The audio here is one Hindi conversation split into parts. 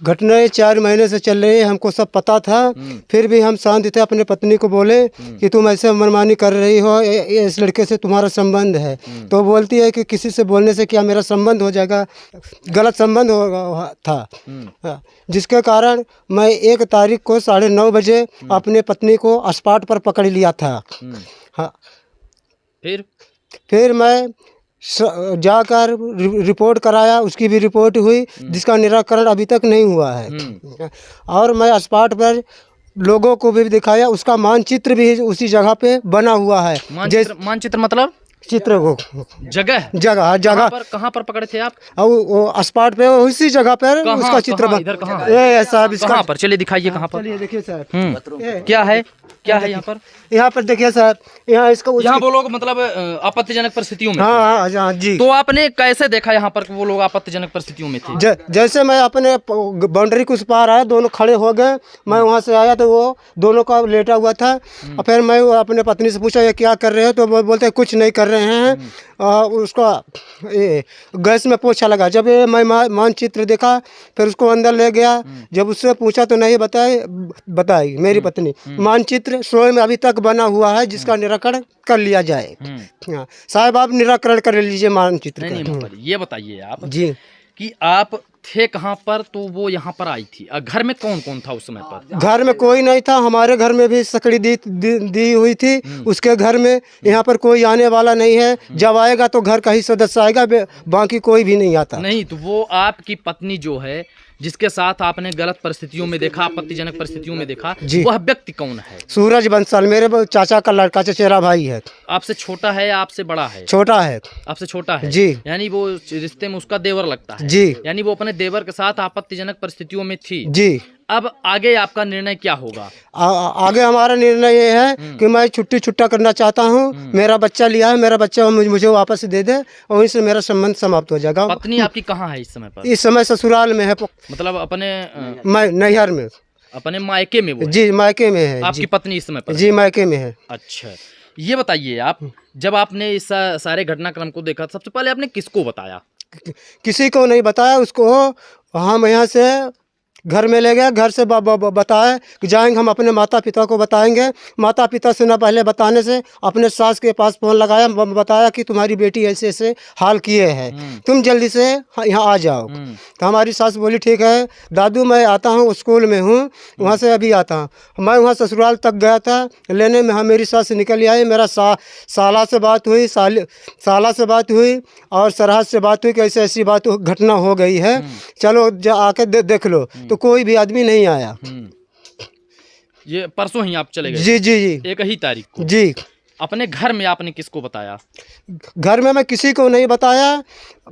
घटनाएं 4 महीने से चल रही है, हमको सब पता था। फिर भी हम शांत थे। अपने पत्नी को बोले कि तुम ऐसे मनमानी कर रही हो, इस लड़के से तुम्हारा संबंध है। तो बोलती है कि किसी से बोलने से क्या मेरा संबंध हो जाएगा, गलत संबंध हो था। हाँ, जिसके कारण मैं 1 तारीख को 9:30 बजे अपने पत्नी को स्पॉट पर पकड़ लिया था। हाँ, फिर मैं जाकर रिपोर्ट कराया, उसकी भी रिपोर्ट हुई, जिसका निराकरण अभी तक नहीं हुआ है। और मैं स्पॉट पर लोगों को भी दिखाया, उसका मानचित्र भी उसी जगह पे बना हुआ है। मानचित्र मतलब चित्र को जगह कहाँ पर पकड़े थे आप? वो स्पॉट पे उसी जगह पर उसका चित्र इधर कहाँ साहब, इसका पर चलिए दिखाइए कहाँ पर। चलिए देखिए साहब, क्या है यहाँ पर? यहाँ पर देखिए साहब, यहाँ इसका यहाँ वो लोग मतलब आपत्तिजनक परिस्थितियों में हाँ जी। तो आपने कैसे देखा यहाँ पर वो लोग आपत्तिजनक परिस्थितियों में थे? जैसे मैं अपने बाउंड्री के उस पार आया, दोनों खड़े हो गए, मैं वहाँ से आया तो वो दोनों का लेटा हुआ था। और फिर मैं अपने पत्नी से पूछा ये क्या कर रहे हो, तो वो बोलते कुछ नहीं कर रहे हैं। उसका गैस में पोछा लगा। जब ये मैं मानचित्र देखा, फिर उसको अंदर ले गया। जब उससे पूछा तो नहीं बताई मेरी पत्नी। मानचित्र स्वयं अभी तक बना हुआ है, जिसका निराकरण कर लिया जाए। साहब आप निराकरण कर लीजिए मानचित्र का। ये बताइए आप जी कि आप थे कहाँ पर, तो वो यहाँ पर आई थी। घर में कौन कौन था उस समय पर? घर में कोई नहीं था। हमारे घर में भी सकड़ी दी हुई थी। उसके घर में यहाँ पर कोई आने वाला नहीं है। जब आएगा तो घर का ही सदस्य आएगा, बाकी कोई भी नहीं आता। नहीं, तो वो आपकी पत्नी जो है, जिसके साथ आपने गलत परिस्थितियों में देखा, आपत्तिजनक परिस्थितियों में देखा, वह व्यक्ति कौन है? सूरज बंसल, मेरे चाचा का लड़का, चचेरा भाई है। आपसे छोटा है या आपसे बड़ा है? छोटा है। आपसे छोटा है जी। यानी वो रिश्ते में उसका देवर लगता है जी। यानी वो अपने देवर के साथ आपत्तिजनक परिस्थितियों में थी जी। अब आगे आपका निर्णय क्या होगा? आगे हमारा निर्णय ये है कि मैं छुट्टा करना चाहता हूँ। मेरा बच्चा लिया है, मेरा बच्चा मुझे वापस दे दे, और वहीं से मेरा संबंध समाप्त हो जाएगा। पत्नी आपकी कहाँ है इस समय पर? इस समय ससुराल में है। मतलब अपने मैं नैहर में, अपने मायके में वो? जी मायके में है। आपकी पत्नी इस समय पर? जी मायके में है। अच्छा, ये बताइए आप, जब आपने इस सारे घटनाक्रम को देखा, सबसे पहले आपने किसको बताया? किसी को नहीं बताया। उसको हम यहाँ से घर में ले गए। घर से बताया कि जाएंगे, हम अपने माता पिता को बताएंगे। माता पिता से न पहले बताने से अपने सास के पास फ़ोन लगाया, बताया कि तुम्हारी बेटी ऐसे ऐसे हाल किए हैं, तुम जल्दी से यहाँ आ जाओ। तो हमारी सास बोली ठीक है दादू, मैं आता हूँ, स्कूल में हूँ, वहाँ से अभी आता हूँ। मैं वहाँ ससुराल तक गया था लेने में। हाँ, मेरी सास निकल आई। मेरा साला से बात हुई, साला से बात हुई, और सरहद से बात हुई कि ऐसी ऐसी बात घटना हो गई है, चलो आके देख लो। तो कोई भी आदमी नहीं आया। ये परसों ही आप चले गए? जी जी जी, 1 तारीख को। जी। अपने घर में आपने किसको बताया? घर में मैं किसी को नहीं बताया।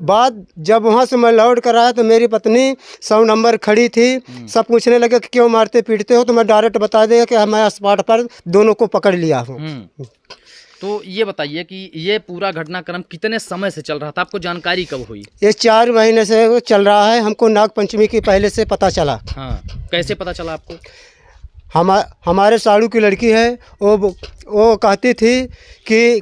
बाद जब वहाँ से मैं लौट कर आया तो मेरी पत्नी 100 नंबर खड़ी थी। सब पूछने लगे कि क्यों मारते पीटते हो, तो मैं डायरेक्ट बता दिया कि मैं स्पॉट पर दोनों को पकड़ लिया हूँ। तो ये बताइए कि ये पूरा घटनाक्रम कितने समय से चल रहा था? आपको जानकारी कब हुई? ये 4 महीने से चल रहा है। हमको नागपंचमी के पहले से पता चला। हाँ, कैसे पता चला आपको? हमारे साड़ू की लड़की है, वो कहती थी कि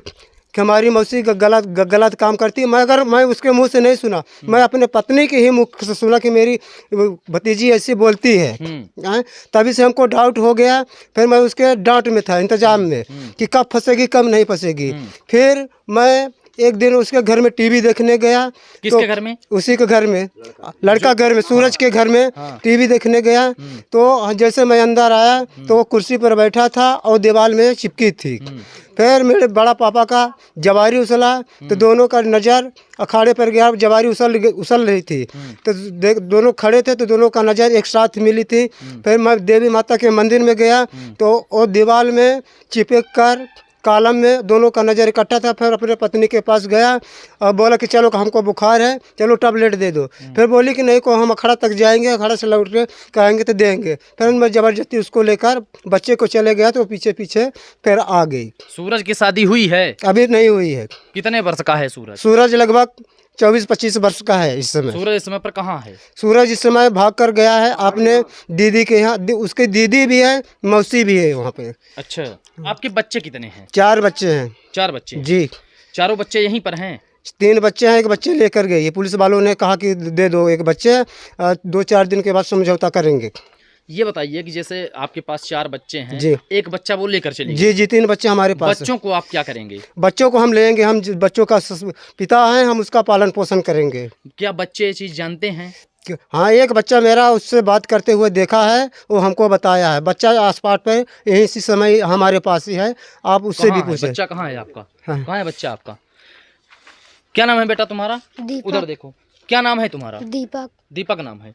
हमारी मौसी गलत काम करती है। मगर मैं उसके मुंह से नहीं सुना, मैं अपने पत्नी के ही मुख से सुना कि मेरी भतीजी ऐसी बोलती है। तभी से हमको डाउट हो गया। फिर मैं उसके डांट में था, इंतजाम में कि कब फंसेगी कब नहीं फंसेगी। फिर मैं एक दिन उसके घर में टीवी देखने गया। किसके घर में? उसी के घर में, लड़का घर में, सूरज के घर में टीवी देखने गया। तो जैसे मैं अंदर आया तो वो कुर्सी पर बैठा था और दीवार में चिपकी थी। फिर मेरे बड़ा पापा का जवारी उछला तो दोनों का नज़र अखाड़े पर गया। जवारी उछल रही थी तो दोनों खड़े थे, तो दोनों का नज़र एक साथ मिली थी। फिर मैं देवी माता के मंदिर में गया तो वो दीवार में चिपक कर कॉलम में दोनों का नज़र इकट्ठा था। फिर अपने पत्नी के पास गया और बोला कि चलो हमको बुखार है, चलो टैबलेट दे दो। फिर बोली कि नहीं को हम अखाड़ा तक जाएंगे, अखाड़ा से लौट के कहेंगे तो देंगे। फिर मैं ज़बरदस्ती उसको लेकर बच्चे को चले गया तो पीछे पीछे फिर आ गई। सूरज की शादी हुई है? अभी नहीं हुई है। कितने वर्ष का है सूरज? सूरज लगभग 24-25 वर्ष का है इस समय। सूरज इस समय पर कहाँ है? सूरज इस समय भाग कर गया है अपने दीदी के यहाँ। उसकी दीदी भी है, मौसी भी है वहाँ पे। अच्छा, आपके बच्चे कितने हैं? 4 बच्चे हैं। 4 बच्चे? जी। चारों बच्चे यहीं पर हैं? 3 बच्चे हैं, एक बच्चे लेकर गए। ये पुलिस वालों ने कहा कि दे दो एक बच्चे, 2-4 दिन के बाद समझौता करेंगे। ये बताइए कि जैसे आपके पास 4 बच्चे हैं, जी। एक बच्चा वो लेकर चले गए। जी जी, 3 बच्चे हमारे पास हैं। बच्चों को आप क्या करेंगे? बच्चों को हम लेंगे, हम बच्चों का पिता हैं, हम उसका पालन पोषण करेंगे। क्या बच्चे ये चीज़ जानते हैं? हाँ, एक बच्चा मेरा उससे बात करते हुए देखा है, वो हमको बताया है। बच्चा आसपास पे यही इसी समय हमारे पास ही है, आप उससे भी कहाँ है? पूछें। बच्चा कहाँ है आपका? हाँ। कहाँ है बच्चा आपका? क्या नाम है बेटा तुम्हारा? उधर देखो, क्या नाम है तुम्हारा? दीपक। दीपक नाम है।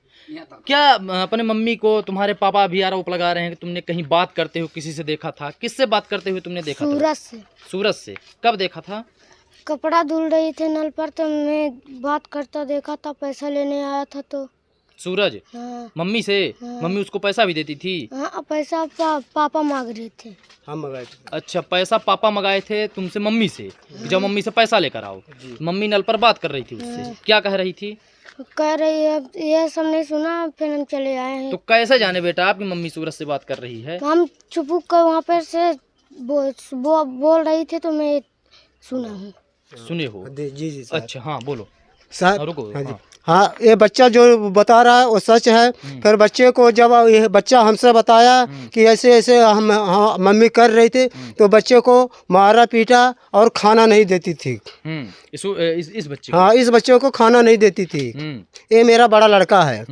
क्या अपने मम्मी को तुम्हारे पापा भी आरोप लगा रहे हैं कि तुमने कहीं बात करते हुए किसी से देखा था? किससे बात करते हुए तुमने देखा था? सूरज से। सूरज से। कब देखा था? कपड़ा धुल रही थे नल पर, तो मैं बात करता देखा था, पैसा लेने आया था तो। सूरज? हाँ। मम्मी से? हाँ। मम्मी उसको पैसा भी देती थी? हाँ, पैसा पापा मांग रहे थे। हम मंगाए थे। अच्छा, पैसा पापा मंगाए थे तुमसे मम्मी से, जब मम्मी से पैसा लेकर आओ। मम्मी नल पर बात कर रही थी उससे, क्या कह रही थी? कह रही है ये सब नहीं सुना, फिर हम चले आए हैं। तो कैसे जाने बेटा आपकी मम्मी सूरज से बात कर रही है? हम छुपुक कर वहाँ पर से बोल रही थी, तो मैं सुना हूँ। सुने हो? जी जी साहब। अच्छा, हाँ बोलो साहब, रुको। हाँ जी। हाँ। हाँ, ये बच्चा जो बता रहा है वो सच है। फिर बच्चे को जब ये बच्चा हमसे बताया कि ऐसे ऐसे हम मम्मी कर रही थी, तो बच्चे को मारा पीटा और खाना नहीं देती थी। इस बच्चे को? हाँ, इस बच्चे को खाना नहीं देती थी। ये मेरा बड़ा लड़का है।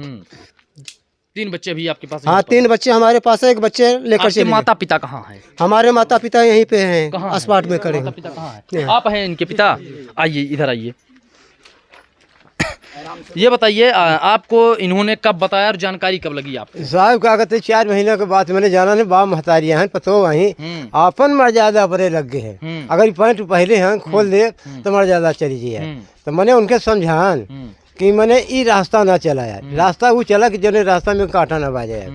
3 बच्चे भी आपके पास? हाँ, 3 बच्चे हमारे पास है, एक बच्चे लेकर चले गए। माता पिता कहाँ हैं? हमारे माता पिता यहीं पे हैं, कहाँ हैं? आसपास में खड़े माता हैं। पिता कहाँ हैं? आप हैं इनके पिता? आइए इधर आइए। ये बताइए आपको इन्होंने कब बताया और जानकारी कब लगी आपको? साहब क्या कहते 4 महीने के बाद मैंने जाना नहीं, बाप महतारियाँ हैं, पतो वहीं अपन मर्यादा परे लग गए हैं। अगर पैंट पहले हैं खोल दे तो मर्यादा चली जाए। तो मैंने उनके समझान कि मैंने ये रास्ता ना चलाया, रास्ता वो चला कि जो रास्ता में कांटा ना बाजे।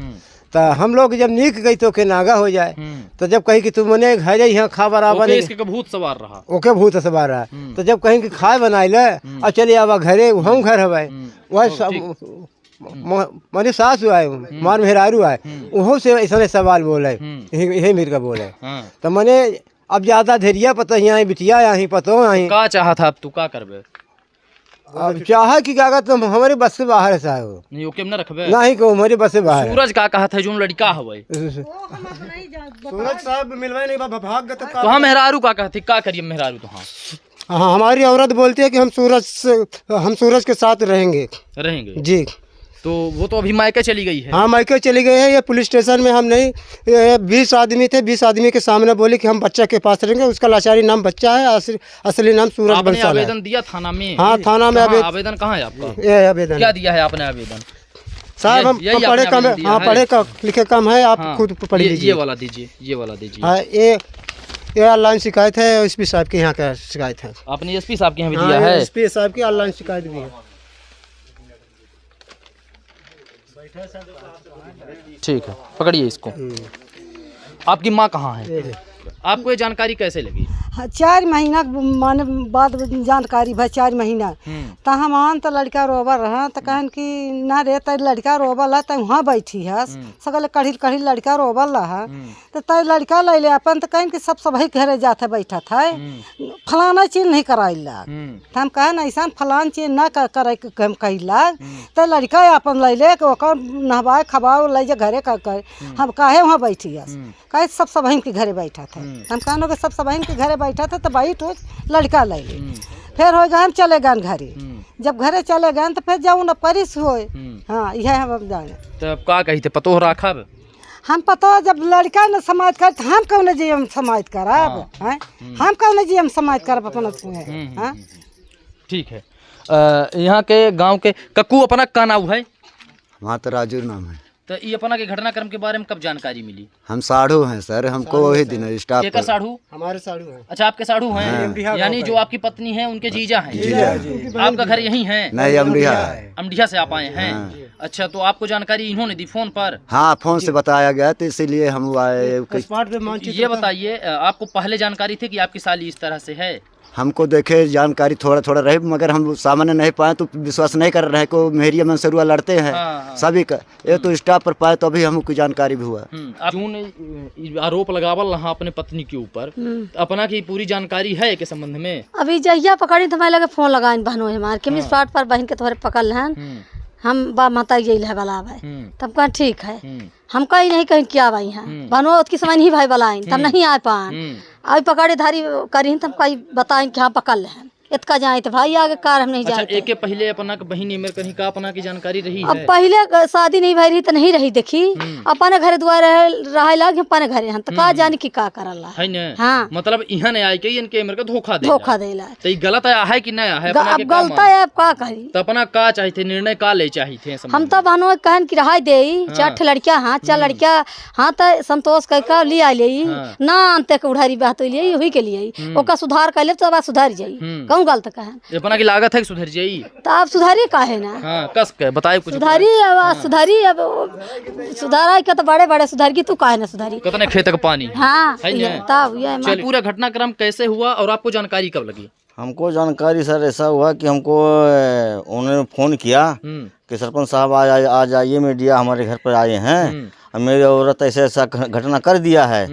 तो हम लोग जब नीक गई तो के नागा हो जाए, तो जब कहीं कि तू मने घर यहाँ खा बराबर इसके भूत सवार रहा। ओके भूत सवार रहा। तो जब कहीं कि खाए बनाए ले और चले आवा घरे, हम घर हवा वह सब मने सास हुआ है, मार मेहरारू है, वह से ऐसा सवाल बोले, यही मेरे का बोले। तो मैंने अब ज्यादा धैर्य पता यहाँ बिटिया यहाँ पतो यहाँ का चाहा था, अब तू का करबे? अब चाह कि क्या कहते हमारे बस से बाहर है साहब, नहीं ओके न रखबे, नहीं को हमारे बस से बाहर है। सूरज का कहा था जो लड़का हवे, सूरज साहब मिलवाए नहीं, भाग गए। तो हम मेहरारू का कहती, का करिए मेहरारू? तो हाँ, हमारी औरत बोलती है कि हम सूरज के साथ रहेंगे। जी। तो वो तो अभी मायके चली गई है। हाँ, मायके चली गई है। ये पुलिस स्टेशन में हम नहीं, 20 आदमी थे, 20 आदमी के सामने बोली कि हम बच्चा के पास रहेंगे। उसका लाचारी नाम बच्चा है, असली नाम सूरज बंसल है। आवेदन दिया थाना में? हाँ, थाना में आवेदन कहाँ है आपका? ये आवेदन क्या दिया है आपने आवेदन? साहब हम पढ़े कम है। हाँ, पढ़े का लिखे कम है, आप खुद पढ़ लीजिए। ये वाला दीजिए, ये वाला दीजिए। हाँ, ये ऑनलाइन शिकायत है, एसपी साहब के यहाँ का शिकायत है। आपने एसपी साहब के यहाँ भी दिया है? एसपी साहब की ऑनलाइन शिकायत भी है। ठीक है, पकड़िए इसको। आपकी माँ कहाँ है? आपको ये जानकारी कैसे लगी? 4 महीना माने बाद जानकारी भाई 4 महीना तो हम आन तो लड़का रोबल रहा, तो कहन कि ना रे त लड़का रोबल है, तो वहाँ बैठी है सगल कढ़ी लड़का रोबल रहा। तो तय लड़का ले ले अपन, तो कहन कि सब ही घरे जाते बैठा था, फलाना चीज नहीं कराइला। तो हम कहन ऐसा फलान चीज ना करे हम कहिला। तो लड़का अपन ले ले नहवाए खवाए ले जा घरे कर, हम काहे वहाँ बैठी है, कहे सब बहन के घरे बैठा था। हम कहनो कि सब बहन के घरे बैठा था, तो भाई तो लड़का ले ले। फिर हो गए हम चले गए घरे, जब घरे चले गए तो फिर जाऊँ न परिस हो। हाँ, यह हम जाने। तो का कही थे पतो रखा? हम पता जब लड़का न समाज कर, हम कौन जी हम समाज करब? हम कौन जी हम समाज करब अपना? ठीक है। यहाँ के गांव के कक्कू अपना का नाम है? वहाँ तो राजू नाम है। तो ये अपना के घटनाक्रम के बारे में कब जानकारी मिली? हम साढ़ू हैं सर, हमको वही दिन स्टाफ केकर साढ़ू? हमारे साढ़ू हैं। अच्छा, आपके साढ़ू हैं? यानी जो आपकी पत्नी है उनके जीजा हैं। आपका घर यहीं है? नहीं, अमडिहा है। अमडिहा से आप आए हैं? अच्छा, तो आपको जानकारी इन्होंने दी फोन पर? हाँ, फोन से बताया गया, तो इसीलिए हम आए। ये बताइए, आपको पहले जानकारी थी कि आपकी साली इस तरह से है? हमको देखे जानकारी थोड़ा थोड़ा रही, मगर हम सामान्य नहीं पाए तो विश्वास नहीं कर रहे को मेहरिया मंसरुआ लड़ते हैं सभी का। ये तो स्टाफ पर पाए तो अभी हमको जानकारी भी हुआ। जून आरोप लगावल रहा अपने पत्नी के ऊपर, अपना की पूरी जानकारी है के संबंध में? अभी जहिया पकड़ी तो मैं लगे फोन लगाइन बहनों हमारे के स्पॉट पर बहन के तोहरे पकड़ हैं, हम बा माता यही है वाला भाई, तब कहा ठीक है, हम कहीं नहीं कहीं क्या भाई हैं बनो की समय नहीं भाई वाला तब नहीं आ पाए, अभी पकड़े धारी करी तब कहीं बताएं कि हाँ पकड़ ले इतका जाए तो भाई आगे कार हम नहीं अच्छा, जाते। एक पहले अपना के बहिनी मेरे कहीं का अपना की जानकारी रही अब है? पहले शादी नहीं भई रही तो नहीं रही देखी, अपने घर द्वार रहे लग अपने घरे हम तो का जाने की का करला है न? हाँ मतलब यहाँ ने आई के इनके मेरे को धोखा देला। तो ये गलत है कि नहीं है? अब गलत है अब का करी, तो अपना का चाहिए थे, निर्णय का ले चाहिए थे? हम तो बहनों कहन की रहा दे चार लड़कियां हाँ चार लड़कियां हाँ तो संतोष कह लिया ले ना अंत के उधारी बात लिए हुई के लिए ओका सुधार कर ले तो अब सुधार जाई, कहूँ गलत कहन अपना की लागत है कि सुधर जाई, तो आप सुधारी का है ना? हाँ, कस के बताए कुछ सुधारी अब सुधारा के तो बड़े बड़े सुधार की तू का है ना सुधारी कितने खेत का पानी हाँ है न? तब ये चल पूरा घटनाक्रम कैसे हुआ और आपको जानकारी कब लगी? हमको जानकारी सर ऐसा हुआ कि हमको उन्होंने फ़ोन किया कि सरपंच साहब आ जाइए, मीडिया हमारे घर पर आए हैं और मेरी औरत ऐसा ऐसा घटना कर दिया है।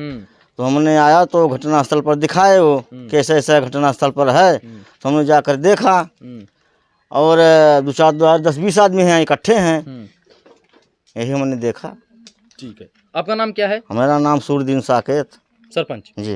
तो हमने आया तो घटना स्थल पर दिखाए वो कैसे ऐसा घटना स्थल पर है, तो हमने जाकर देखा और 10-20 आदमी हैं इकट्ठे हैं, यही हमने देखा। ठीक है, आपका नाम क्या है? हमारा नाम सूरदीन साकेत सरपंच जी।